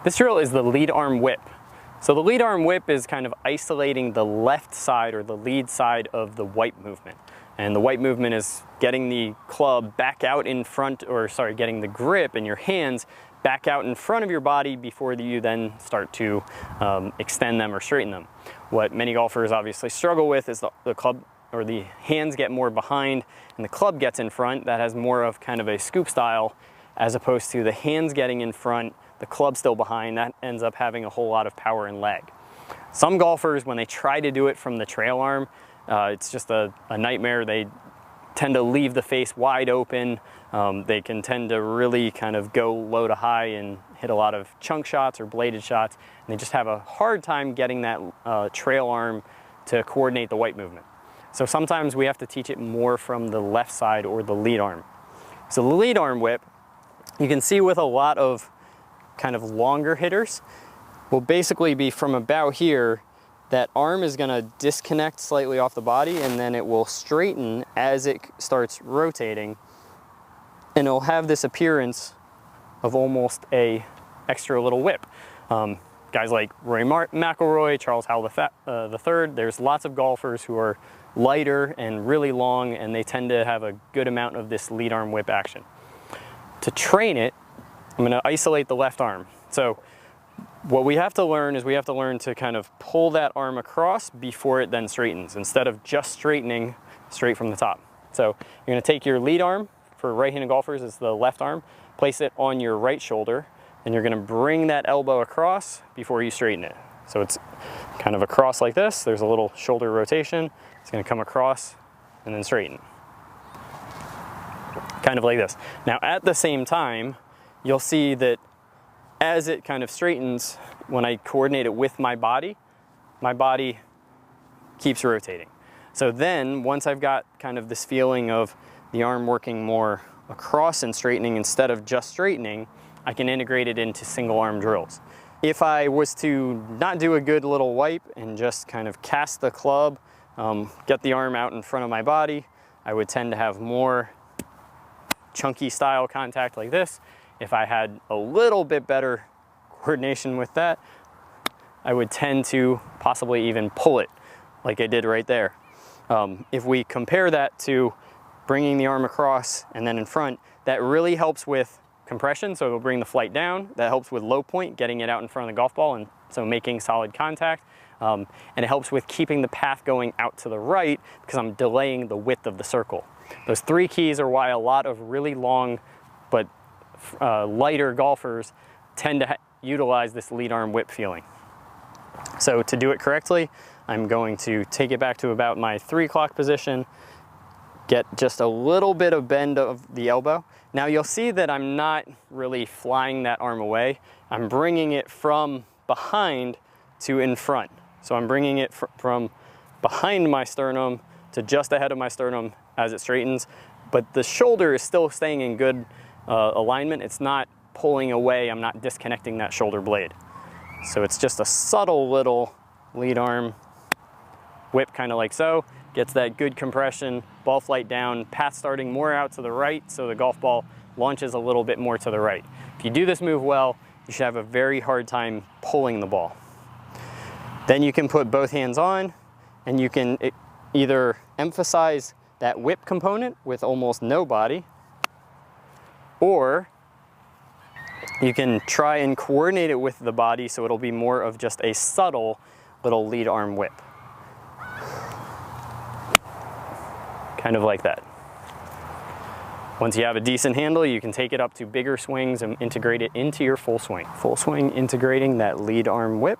This drill is the lead arm whip. So the lead arm whip is kind of isolating the left side or the lead side of the wipe movement. And the wipe movement is getting the club back out in front, or sorry, getting the grip in your hands back out in front of your body before you then start to extend them or straighten them. What many golfers obviously struggle with is the club or the hands get more behind and the club gets in front. That has more of kind of a scoop style, as opposed to the hands getting in front, the club still behind. That ends up having a whole lot of power and lag. Some golfers, when they try to do it from the trail arm, it's just a nightmare. They tend to leave the face wide open. They can tend to really kind of go low to high and hit a lot of chunk shots or bladed shots. And they just have a hard time getting that trail arm to coordinate the wipe movement. So sometimes we have to teach it more from the left side or the lead arm. So the lead arm whip, you can see with a lot of kind of longer hitters, will basically be from about here. That arm is gonna disconnect slightly off the body and then it will straighten as it starts rotating, and it'll have this appearance of almost a extra little whip. Guys like Rory McIlroy, Charles Howell III, there's lots of golfers who are lighter and really long, and they tend to have a good amount of this lead arm whip action. To train it, I'm gonna isolate the left arm. So what we have to learn is we have to learn to kind of pull that arm across before it then straightens, instead of just straightening straight from the top. So you're gonna take your lead arm, for right-handed golfers it's the left arm, place it on your right shoulder, and you're gonna bring that elbow across before you straighten it. So it's kind of across like this, there's a little shoulder rotation, it's gonna come across and then straighten. Kind of like this. Now at the same time, you'll see that as it kind of straightens, when I coordinate it with my body keeps rotating. So then once I've got kind of this feeling of the arm working more across and straightening instead of just straightening, I can integrate it into single arm drills. If I was to not do a good little wipe and just kind of cast the club, get the arm out in front of my body, I would tend to have more chunky style contact like this. If I had a little bit better coordination with that, I would tend to possibly even pull it like I did right there. If we compare that to bringing the arm across and then in front, that really helps with compression, so it'll bring the flight down. That helps with low point, getting it out in front of the golf ball, and so making solid contact. And it helps with keeping the path going out to the right because I'm delaying the width of the circle. Those three keys are why a lot of really long but lighter golfers tend to utilize this lead arm whip feeling. So to do it correctly, I'm going to take it back to about my 3 o'clock position, get just a little bit of bend of the elbow. Now you'll see that I'm not really flying that arm away. I'm bringing it from behind to in front. So I'm bringing it from behind my sternum to just ahead of my sternum as it straightens, but the shoulder is still staying in good alignment. It's not pulling away, I'm not disconnecting that shoulder blade. So it's just a subtle little lead arm whip, kind of like so. Gets that good compression, ball flight down, path starting more out to the right, so the golf ball launches a little bit more to the right. If you do this move well, you should have a very hard time pulling the ball. Then you can put both hands on, and you can either emphasize that whip component with almost no body, or you can try and coordinate it with the body so it'll be more of just a subtle little lead arm whip. Kind of like that. Once you have a decent handle, you can take it up to bigger swings and integrate it into your full swing. Full swing integrating that lead arm whip.